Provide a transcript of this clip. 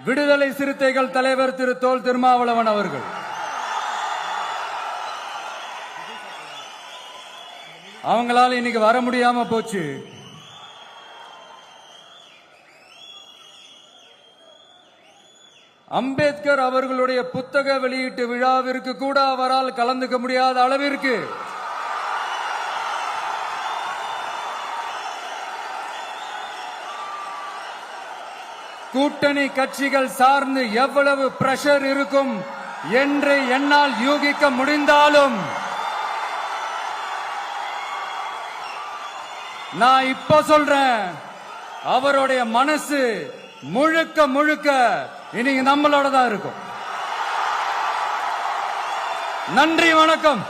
விடுதலை சிறுத்தைகள் தலைவர் திரு தொல் திருமாவளவன் அவர்கள் அவங்களால இன்னைக்கு வர முடியாம போச்சு. அம்பேத்கர் அவர்களுடைய புத்தக வெளியீட்டு விழாவிற்கு கூட அவரால் கலந்துக்க முடியாத அளவிற்கு கூட்டணி கட்சிகள் சார்ந்து எவ்வளவு பிரஷர் இருக்கும் என்று என்னால் யூகிக்க முடிந்தாலும் நான் இப்ப சொல்றேன், அவருடைய மனசு முழுக்க முழுக்க இன்னைக்கு நம்மளோட தான் இருக்கும். நன்றி, வணக்கம்.